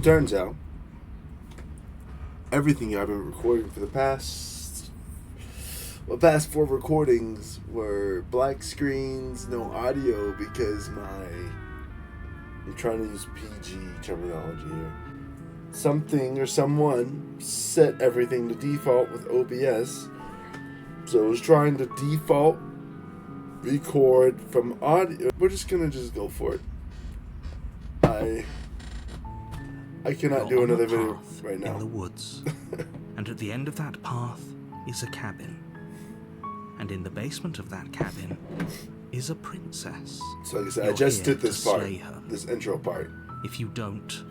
it turns out, everything I've been recording for the past 4 recordings were black screens, no audio, because I'm trying to use PG terminology here. Something or someone set everything to default with OBS, so I was trying to default record from audio. We're just gonna go for it. I cannot do another video right now. In the woods, and at the end of that path is a cabin, and in the basement of that cabin is a princess. So like I said, I just did this part, this intro part. If you don't,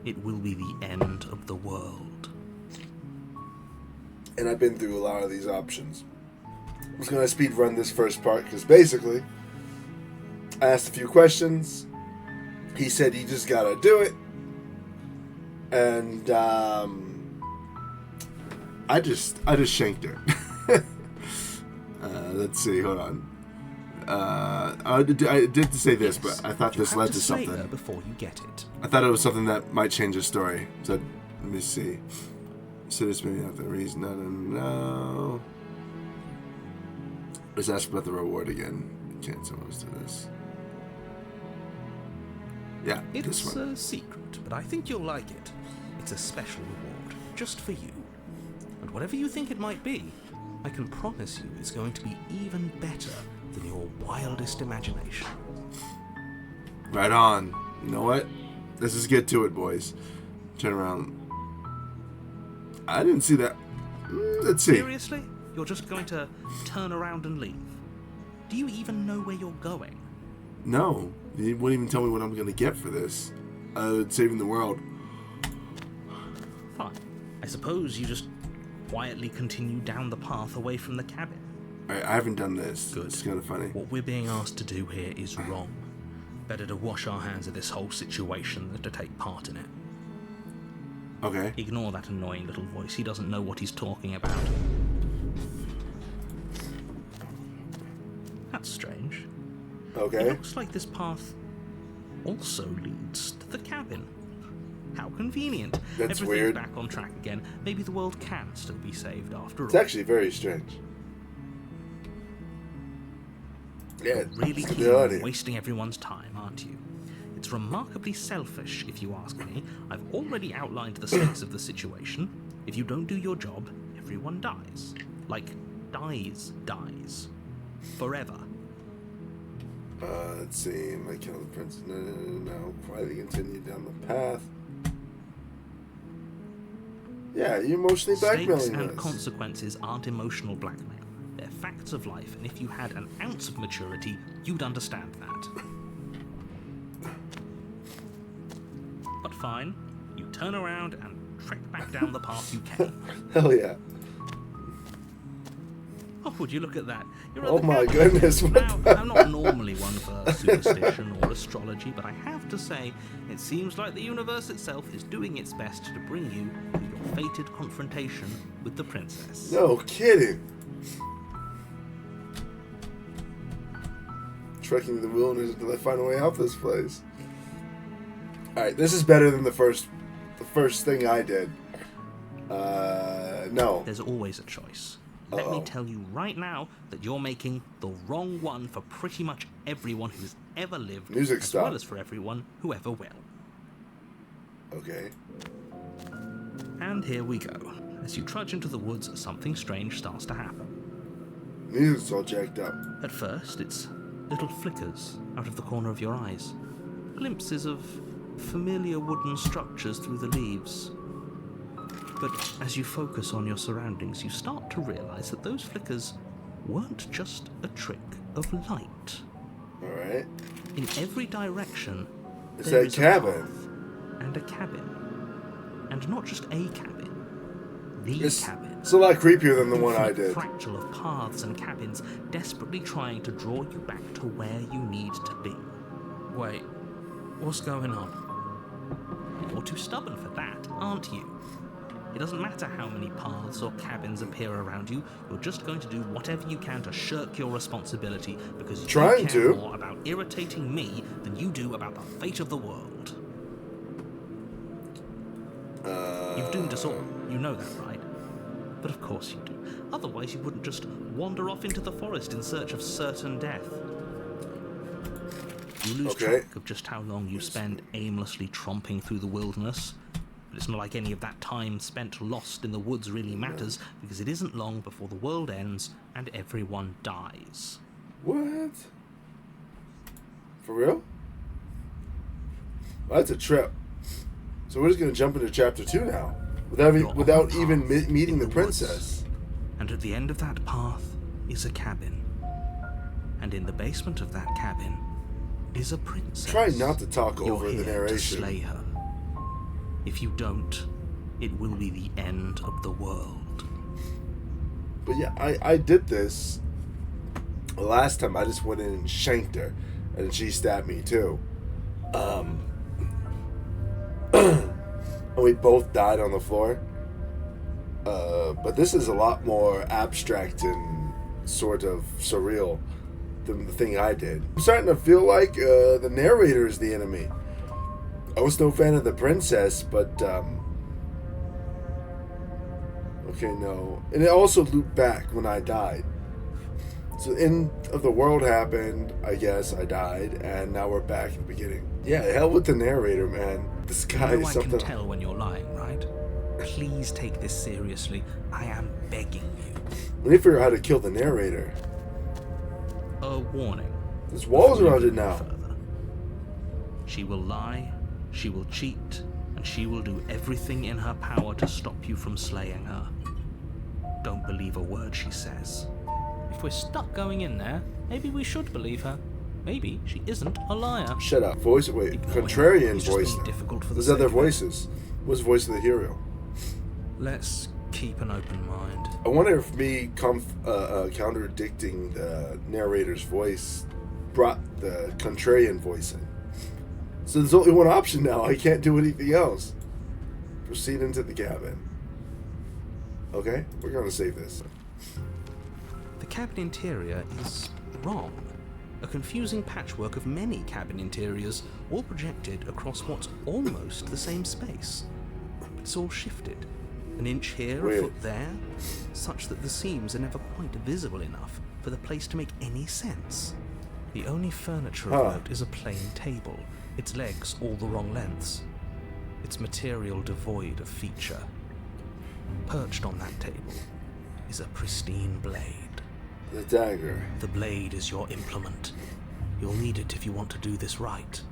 it will be the end of the world. And I've been through a lot of these options. I was gonna speed run this first part because basically, I asked a few questions. He said you just gotta do it, and I just shanked her. Let's see, hold on. I did say this, but I thought this led to something. Before you get it. I thought it was something that might change the story. So let me see. So this maybe not the reason. No. Let's ask about the reward again. Can't suppose to this. Yeah, this one. It's a secret, but I think you'll like it. It's a special reward, just for you. And whatever you think it might be, I can promise you it's going to be even better than your wildest imagination. Right on. You know what? Let's just get to it, boys. Turn around. I didn't see that. Let's see. Seriously? You're just going to turn around and leave? Do you even know where you're going? No. You wouldn't even tell me what I'm going to get for this. Saving the world. Fine. I suppose you just quietly continue down the path away from the cabin. I haven't done this. Good. It's kind of funny. What we're being asked to do here is wrong. Better to wash our hands of this whole situation than to take part in it. Okay. Ignore that annoying little voice. He doesn't know what he's talking about. That's strange. Okay. It looks like this path also leads to the cabin. How convenient. That's Everything's weird. back on track again. Maybe the world can still be saved after all. It's actually very strange. Yeah, Really it's keen on wasting everyone's time, aren't you? It's remarkably selfish, if you ask me. I've already outlined the stakes of the situation. If you don't do your job, everyone dies. Like, dies. Forever. Let's see. My kill the prince. No. Quietly continue down the path. Yeah, you emotionally blackmailing Stakes and us. consequences aren't emotional blackmail. They're facts of life, and if you had an ounce of maturity, you'd understand that. But fine, you turn around and trek back down the path you came. Hell yeah. Oh, would you look at that? You're at Oh the my cabin. goodness. What Now, the- I'm not normally one for superstition or astrology, but I have to say, it seems like the universe itself is doing its best to bring you to your fated confrontation with the princess. No kidding. Trekking the wilderness until I find a way out this place. Alright, this is better than the first thing I did. No. There's always a choice. Let me tell you right now that you're making the wrong one for pretty much everyone who's ever lived, Music as stop. well as for everyone who ever will. Okay. And here we go. As you trudge into the woods, something strange starts to happen. Music's all jacked up. At first, it's little flickers out of the corner of your eyes. Glimpses of familiar wooden structures through the leaves. But as you focus on your surroundings, you start to realize that those flickers weren't just a trick of light. Alright. In every direction, It's there that is cabin. a path and a cabin. And not just a cabin. The cabin. It's a lot creepier than the one I Infinite did. fractal of paths and cabins, desperately trying to draw you back to where you need to be. Wait, what's going on? You're too stubborn for that, aren't you? It doesn't matter how many paths or cabins appear around you, you're just going to do whatever you can to shirk your responsibility because you care more about irritating me than you do about the fate of the world. You've doomed us all. You know that, right? But of course you do. Otherwise you wouldn't just wander off into the forest in search of certain death. You lose track of just how long you spend aimlessly tromping through the wilderness. But it's not like any of that time spent lost in the woods really matters, because it isn't long before the world ends and everyone dies. What? For real? Well, that's a trip. So we're just going to jump into chapter 2 now. Without even meeting the princess. And at the end of that path is a cabin. And in the basement of that cabin is a princess. Try not to talk over the narration. To slay her. If you don't, it will be the end of the world. But yeah, I did this last time. I just went in and shanked her, and she stabbed me too. And we both died on the floor. But this is a lot more abstract and sort of surreal than the thing I did. I'm starting to feel like the narrator is the enemy. I was no fan of the princess, but okay, no. And it also looped back when I died. So the end of the world happened, I guess I died, and now we're back at the beginning. Yeah, hell with the narrator, man. This guy is something. I can tell when you're lying, right? Please take this seriously. I am begging you. We need to figure out how to kill the narrator. A warning. There's walls around it now. Further. She will lie, she will cheat, and she will do everything in her power to stop you from slaying her. Don't believe a word she says. If we're stuck going in there, maybe we should believe her. Maybe she isn't a liar. Shut up. Wait. Contrarian voice. There's other voices. What's the voice of the hero? Let's keep an open mind. I wonder if me contradicting the narrator's voice brought the contrarian voice in. So there's only one option now. I can't do anything else. Proceed into the cabin. Okay, we're going to save this. The cabin interior is wrong. A confusing patchwork of many cabin interiors, all projected across what's almost the same space. But it's all shifted. An inch here, a foot there, such that the seams are never quite visible enough for the place to make any sense. The only furniture of note is a plain table, its legs all the wrong lengths, its material devoid of feature. Perched on that table is a pristine blade. The dagger. The blade is your implement. You'll need it if you want to do this right.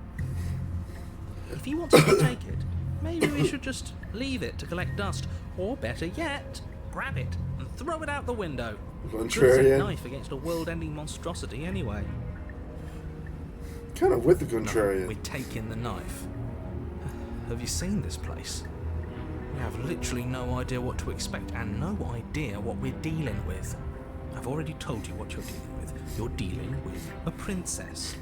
If you want us to take it, maybe we should just leave it to collect dust. Or better yet, grab it and throw it out the window. Contrarian. A knife against a world-ending monstrosity anyway. Kind of with the contrarian. No, we're taking the knife. Have you seen this place? We have literally no idea what to expect and no idea what we're dealing with. I've already told you what you're dealing with. You're dealing with a princess.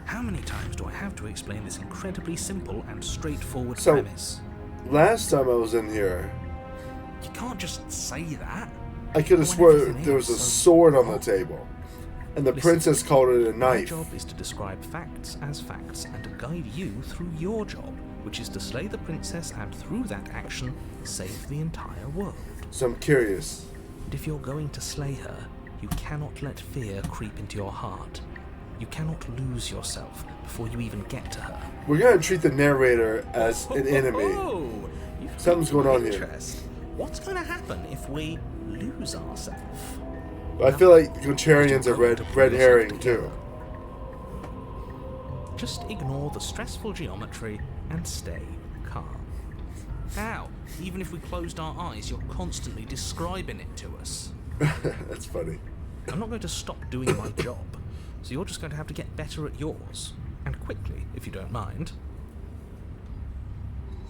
How many times do I have to explain this incredibly simple and straightforward premise? Last time I was in here, you can't just say that. I could have sworn there was a sword on the table, and the princess called it a knife. My job is to describe facts as facts and to guide you through your job, which is to slay the princess and through that action, save the entire world. So I'm curious. And if you're going to slay her, you cannot let fear creep into your heart. You cannot lose yourself before you even get to her. We're going to treat the narrator as an enemy. Something's going on here. What's going to happen if we lose ourselves? I feel like contrarians are red herring too. Just ignore the stressful geometry and stay calm. How? Even if we closed our eyes, you're constantly describing it to us. That's funny. I'm not going to stop doing my job, so you're just going to have to get better at yours. And quickly, if you don't mind.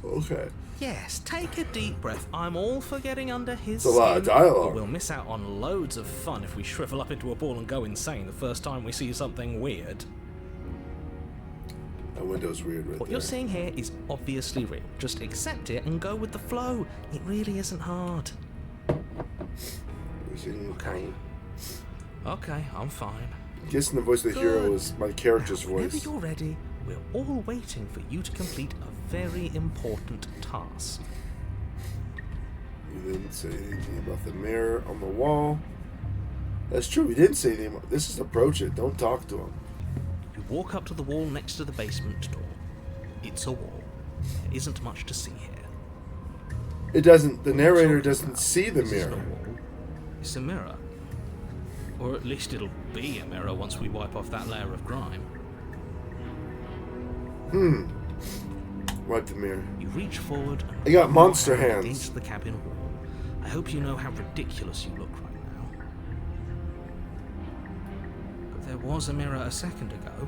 Okay. Yes, take a deep breath. I'm all for getting under his skin. It's a lot of dialogue. But we'll miss out on loads of fun if we shrivel up into a ball and go insane the first time we see something weird. That window's weird right What there. you're seeing here is obviously real. Just accept it and go with the flow. It really isn't hard. Okay, I'm fine. Guessing the voice of the hero is my character's voice. Whenever you're ready, we're all waiting for you to complete a very important task. You didn't say anything about the mirror on the wall. That's true. We didn't say anything about this. Is approach it. Don't talk to him. You walk up to the wall next to the basement door. It's a wall. There isn't much to see here. It doesn't. The narrator doesn't see the This isn't mirror. a wall. It's a mirror. Or at least it'll be a mirror once we wipe off that layer of grime. Wipe the mirror. You reach forward and I got put monster your hand hands. against the cabin wall. I hope you know how ridiculous you look right now. But there was a mirror a second ago.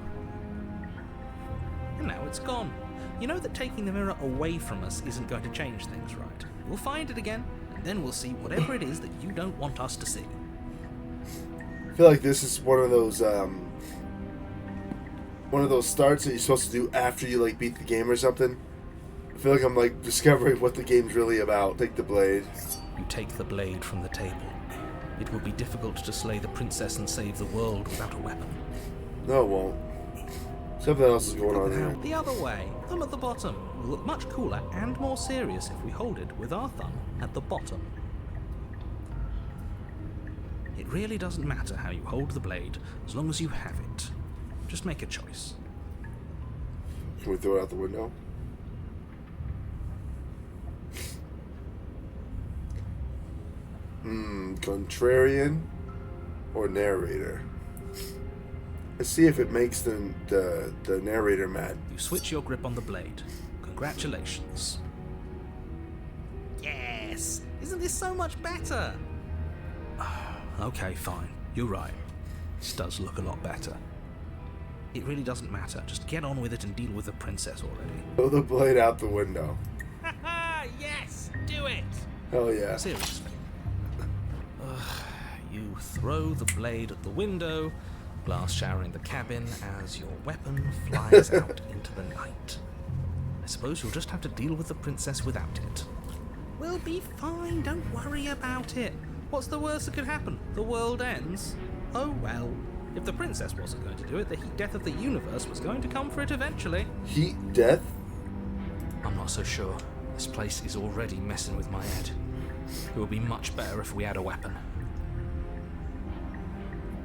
And now it's gone. You know that taking the mirror away from us isn't going to change things, right? We'll find it again, and then we'll see whatever it is that you don't want us to see. I feel like this is one of those starts that you're supposed to do after you like beat the game or something. I feel like I'm like discovering what the game's really about. Take the blade. You take the blade from the table. It will be difficult to slay the princess and save the world without a weapon. No, it won't. Something else is going on here. The other way, thumb at the bottom, will look much cooler and more serious if we hold it with our thumb at the bottom. It really doesn't matter how you hold the blade, as long as you have it. Just make a choice. Can we throw it out the window? Contrarian or narrator? Let's see if it makes the narrator mad. You switch your grip on the blade. Congratulations. Yes! Isn't this so much better? Okay, fine. You're right. This does look a lot better. It really doesn't matter. Just get on with it and deal with the princess already. Throw the blade out the window. Haha! Yes! Do it! Hell yeah. Seriously. You throw the blade at the window, glass showering the cabin as your weapon flies out into the night. I suppose you'll just have to deal with the princess without it. We'll be fine, don't worry about it. What's the worst that could happen? The world ends? Oh well. If the princess wasn't going to do it, the heat death of the universe was going to come for it eventually. Heat death? I'm not so sure. This place is already messing with my head. It would be much better if we had a weapon.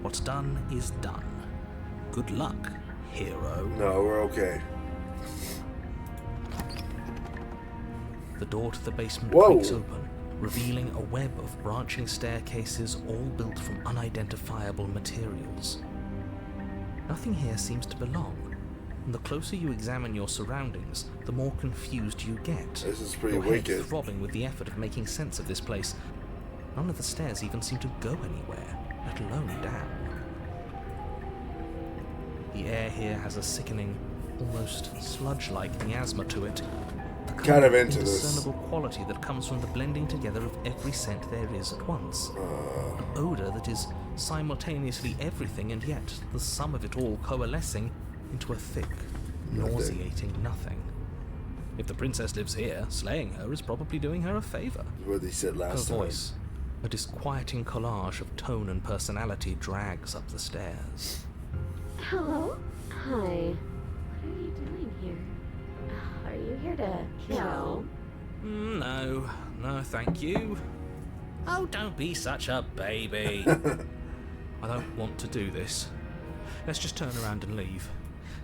What's done is done. Good luck, hero. No, we're okay. The door to the basement Whoa. creaks open, revealing a web of branching staircases all built from unidentifiable materials. Nothing here seems to belong, and the closer you examine your surroundings, the more confused you get. This is pretty Your head wicked. throbbing with the effort of making sense of this place. None of the stairs even seem to go anywhere, let alone down. The air here has a sickening, almost sludge-like miasma to it. Kind of into this. Indiscernible quality that comes from the blending together of every scent there is at once. An odor that is simultaneously everything and yet the sum of it all coalescing into a thick, nauseating nothing. If the princess lives here, slaying her is probably doing her a favor. What they said Her last time. voice, a disquieting collage of tone and personality, drags up the stairs. Hello? Hi. What are you doing here? Are you here to kill? No, thank you. Oh, don't be such a baby. I don't want to do this. Let's just turn around and leave.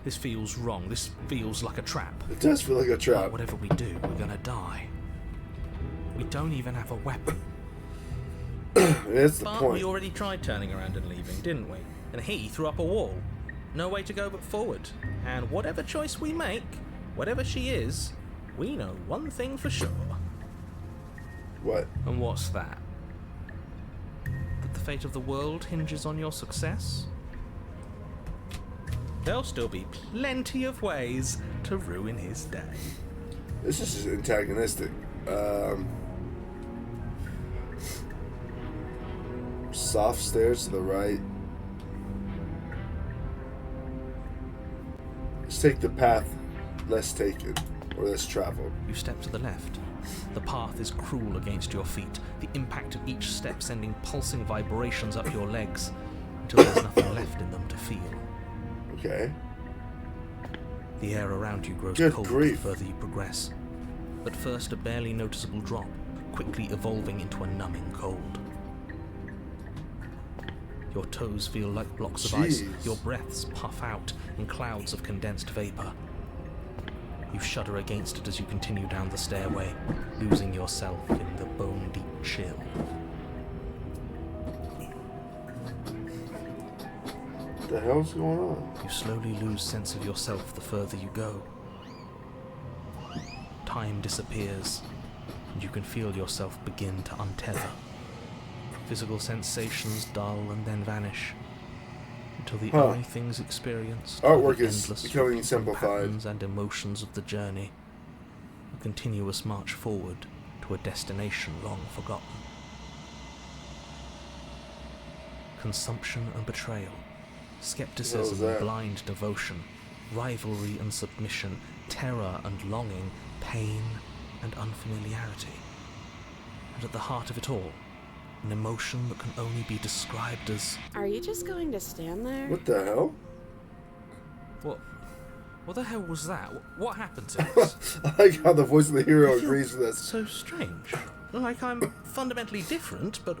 This feels wrong. This feels like a trap. It does feel like a trap. Whatever we do, we're gonna die. We don't even have a weapon. That's the But point. we already tried turning around and leaving, didn't we? And he threw up a wall. No way to go but forward. And whatever choice we make, whatever she is, we know one thing for sure. What? And what's that? That the fate of the world hinges on your success? There'll still be plenty of ways to ruin his day. This is antagonistic. Soft stairs to the right. Let's take the path less taken, or less traveled. You step to the left. The path is cruel against your feet, the impact of each step sending pulsing vibrations up your legs until there's nothing left in them to feel. Okay. The air around you grows Good cold grief. the further you progress. At first, a barely noticeable drop, quickly evolving into a numbing cold. Your toes feel like blocks of ice. Your breaths puff out in clouds of condensed vapor. You shudder against it as you continue down the stairway, losing yourself in the bone-deep chill. What the hell's going on? You slowly lose sense of yourself the further you go. Time disappears, and you can feel yourself begin to untether. Physical sensations dull and then vanish, until the only things experienced Artwork are the is endless becoming flickering simplified. patterns and emotions of the journey, a continuous march forward to a destination long forgotten. Consumption and betrayal, skepticism and blind devotion, rivalry and submission, terror and longing, pain and unfamiliarity. And at the heart of it all, an emotion that can only be described as... Are you just going to stand there? What the hell? What the hell was that? What happened to us? I like how the voice of the hero agrees with us. So strange. Like I'm fundamentally different, but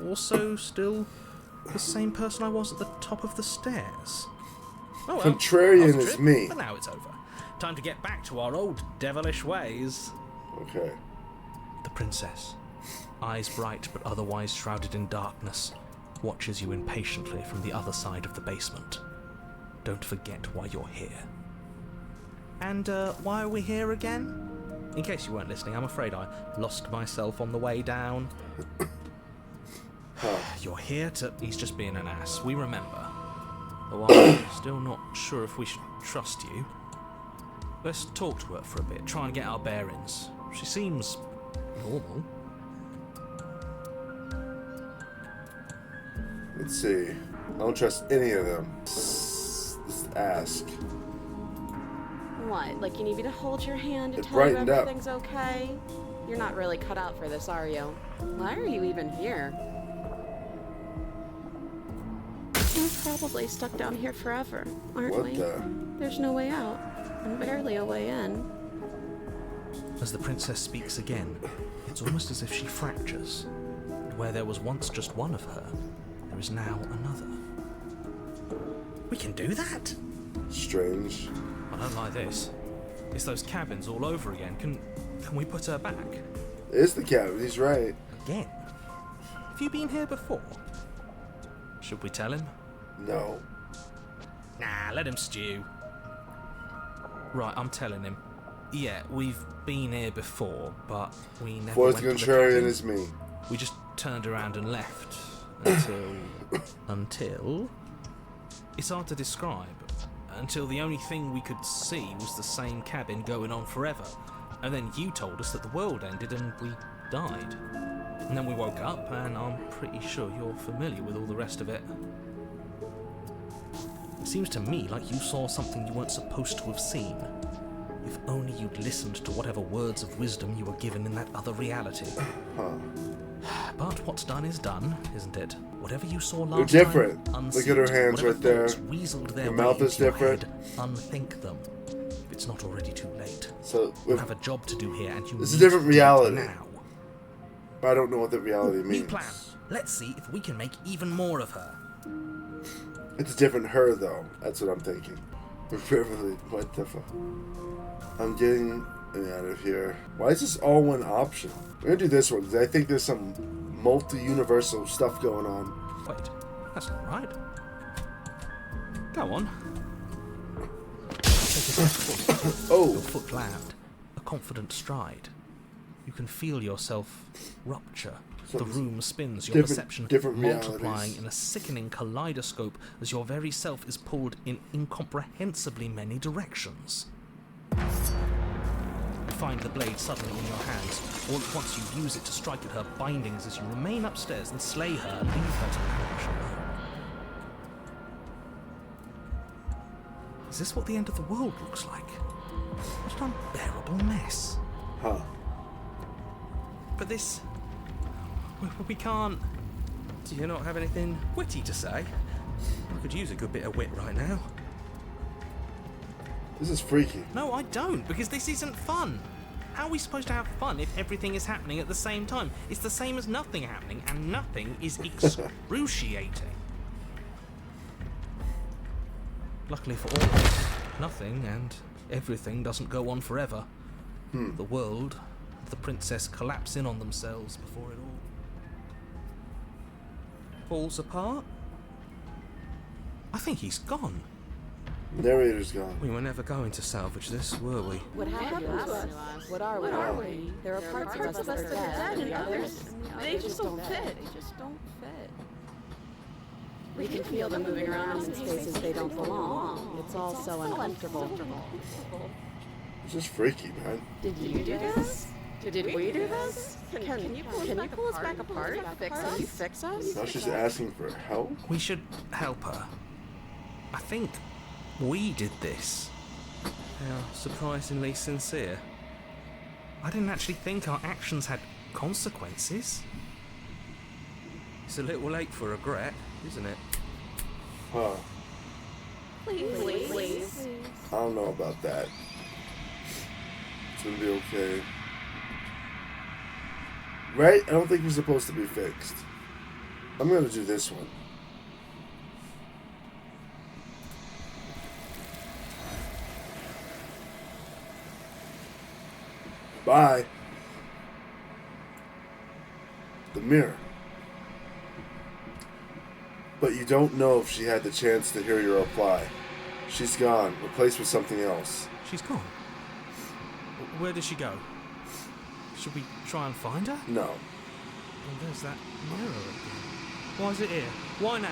also still the same person I was at the top of the stairs. Oh, well, Contrarian was a is trip, me. But now it's over. Time to get back to our old devilish ways. Okay. The princess, eyes bright but otherwise shrouded in darkness, watches you impatiently from the other side of the basement. Don't forget why you're here. And why are we here again? In case you weren't listening, I'm afraid I lost myself on the way down. You're here to... He's just being an ass. We remember. Though I'm still not sure if we should trust you. Let's talk to her for a bit, try and get our bearings. She seems normal. Let's see. I don't trust any of them. Let's ask. What, like you need me to hold your hand and It tell you brightened up. everything's okay? You're not really cut out for this, are you? Why are you even here? We're probably stuck down here forever, aren't What we? the? There's no way out, and barely a way in. As the princess speaks again, it's almost as if she fractures. And where there was once just one of her, there is now another. We can do that? Strange. I don't like this. It's those cabins all over again. Can we put her back? It's the cabin. He's right. Again? Have you been here before? Should we tell him? No. Nah, let him stew. Right, I'm telling him. Yeah, we've been here before, but we never Voice went to the contrarian cabin. is me. We just turned around and left. Until... It's hard to describe. Until the only thing we could see was the same cabin going on forever. And then you told us that the world ended and we died. And then we woke up, and I'm pretty sure you're familiar with all the rest of it. It seems to me like you saw something you weren't supposed to have seen. If only you'd listened to whatever words of wisdom you were given in that other reality. But what's done is done, isn't it? Whatever you saw last They're different. time, Look at her hands right there. Weaseled their Her way mouth is into your different. head. Unthink them. If it's not already too late. So, You have a job to do here, and you It's a need different to do it reality. now. I don't know what that reality means. New plan. Let's see if we can make even more of her. It's a different her, though. That's what I'm thinking. We're privileged. What the fuck? I'm getting out of here. Why is this all one option? We're gonna do this one, because I think there's some multi-universal stuff going on. Wait, that's not right. Go on. Oh! Your foot land, a confident stride. You can feel yourself rupture. The room spins, your perception different multiplying realities. in a sickening kaleidoscope as your very self is pulled in incomprehensibly many directions. You find the blade suddenly in your hands. All at once you use it to strike at her bindings as you remain upstairs and slay her and leave her to perish alone. Is this what the end of the world looks like? What an unbearable mess. Huh. But this... We can't... Do you not have anything witty to say? I could use a good bit of wit right now. This is freaky. No, I don't, because this isn't fun. How are we supposed to have fun if everything is happening at the same time? It's the same as nothing happening, and nothing is excruciating. Luckily for all of us, nothing and everything doesn't go on forever. The world, the princess collapse in on themselves before it all falls apart. I think he's gone. Narrator's gone. We were never going to salvage this, were we? What happened to us? What are we? There are parts of us that are dead, and others, they just don't fit. We can feel them moving around in spaces they don't belong. It's all so uncomfortable. It's just freaky, man. Did you do this? Did we do this? Can you pull us back apart? Fix us? Now she's asking for help? We should help her. I think we did this. They are surprisingly sincere. I didn't actually think our actions had consequences. It's a little late for regret, isn't it? Huh. Please. I don't know about that. It's gonna be okay. Right? I don't think we're supposed to be fixed. I'm gonna do this one. Bye. The mirror. But you don't know if she had the chance to hear your reply. She's gone, replaced with something else. She's gone. Where did she go? Should we try and find her? No. Oh, there's that mirror again. Why is it here? Why now?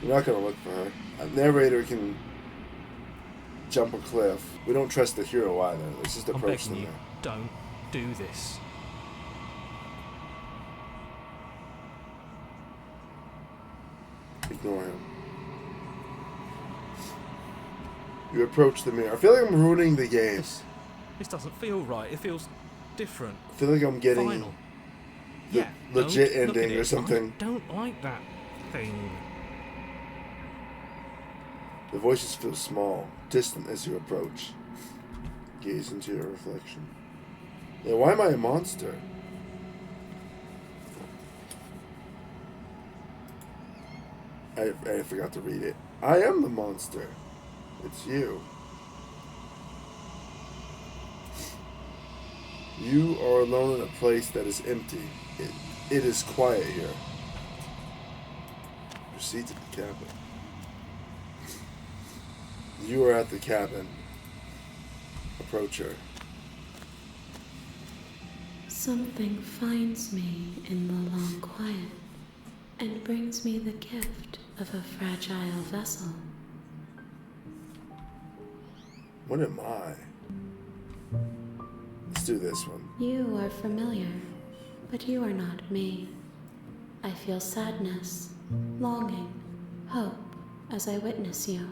You're not gonna look for her. A narrator can jump a cliff. We don't trust the hero either. Let's just I'm approach begging them you, there. don't do this. Ignore him. You approach the mirror. I feel like I'm ruining the game. This doesn't feel right. It feels different. I feel like I'm getting Final. the Yeah, legit don't look at ending or it. something. I don't like that thing. The voices feel small, distant as you approach. Gaze into your reflection. Yeah, why am I a monster? I forgot to read it. I am the monster. It's you. You are alone in a place that is empty. It is quiet here. Proceed to the cabin. You are at the cabin. Approach her. Something finds me in the long quiet and brings me the gift of a fragile vessel. What am I? Let's do this one. You are familiar, but you are not me. I feel sadness, longing, hope as I witness you.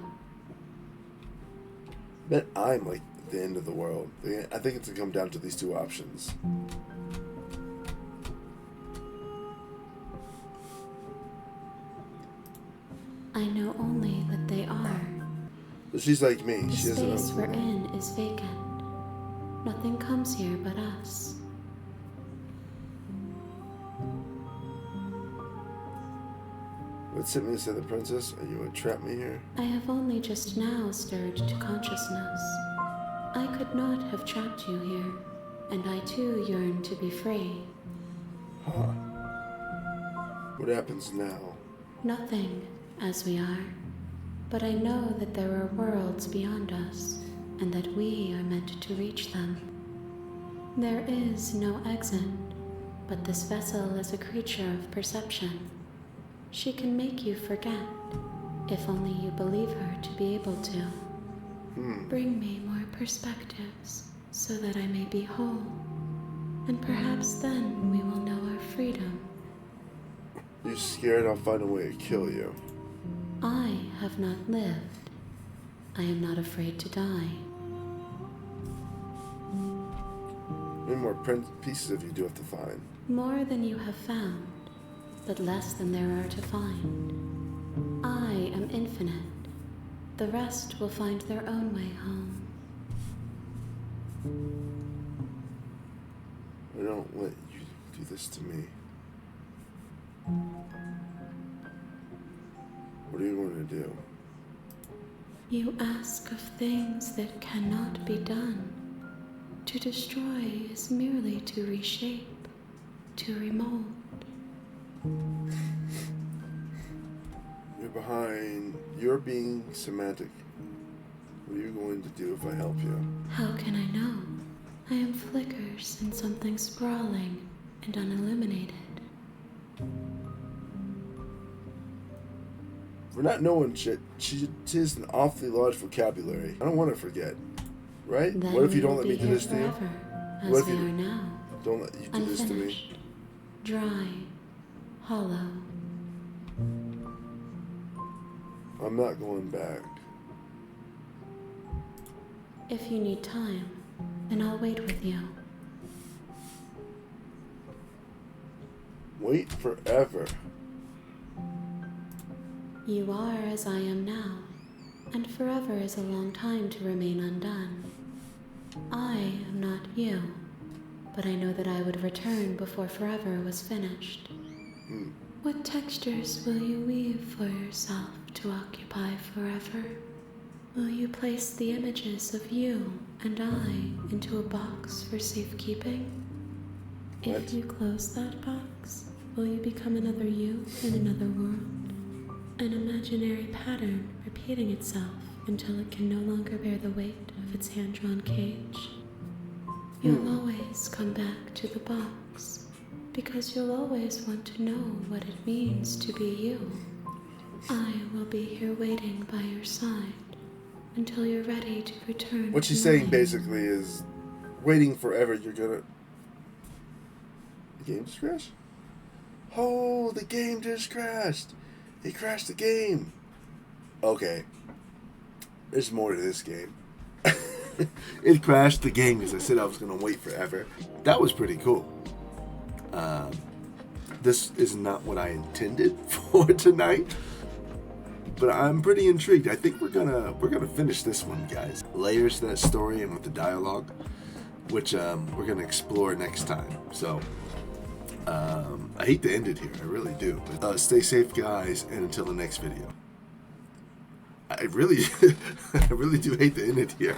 Bet I'm like the end of the world. I think it's gonna come down to these two options. I know only that they are. But she's like me. The She doesn't space know. we're in is vacant. Nothing comes here but us. What sent me to say the princess? Are you would trap me here? I have only just now stirred to consciousness. I could not have trapped you here, and I too yearn to be free. Huh. What happens now? Nothing, as we are. But I know that there are worlds beyond us, and that we are meant to reach them. There is no exit, but this vessel is a creature of perception. She can make you forget, if only you believe her to be able to. Bring me more perspectives, so that I may be whole, and perhaps then we will know our freedom. You're scared I'll find a way to kill you. I have not lived. I am not afraid to die. How many more pieces of you do you have to find? More than you have found, but less than there are to find. I am infinite. The rest will find their own way home. I don't let you do this to me. What are you going to do? You ask of things that cannot be done. To destroy is merely to reshape, to remold. You're being semantic. What are you going to do if I help you? How can I know? I am flickers in something sprawling and unilluminated. For not knowing shit, she has an awfully large vocabulary. I don't want to forget. Right? Then What if you we don't will let be me do here this to you? forever, as What if we you are now, don't let you do this to me? unfinished, dry, hollow. I'm not going back. If you need time, then I'll wait with you. Wait forever. You are as I am now, and forever is a long time to remain undone. I am not you, but I know that I would return before forever was finished. What textures will you weave for yourself to occupy forever? Will you place the images of you and I into a box for safekeeping? What? If you close that box, will you become another you in another world? An imaginary pattern repeating itself until it can no longer bear the weight of its hand-drawn cage. You'll always come back to the box, because you'll always want to know what it means to be you. I will be here waiting by your side until you're ready to return. What she's to saying mine. basically is, waiting forever, you're gonna... The game just crashed? Oh, the game just crashed! It crashed the game! Okay. There's more to this game. It crashed the game because I said I was gonna wait forever. That was pretty cool. This is not what I intended for tonight, but I'm pretty intrigued. I think we're gonna finish this one, guys. Layers to that story and with the dialogue, which we're gonna explore next time. So I hate to end it here, I really do. But, stay safe, guys, and until the next video. I really, I really do hate to end it here.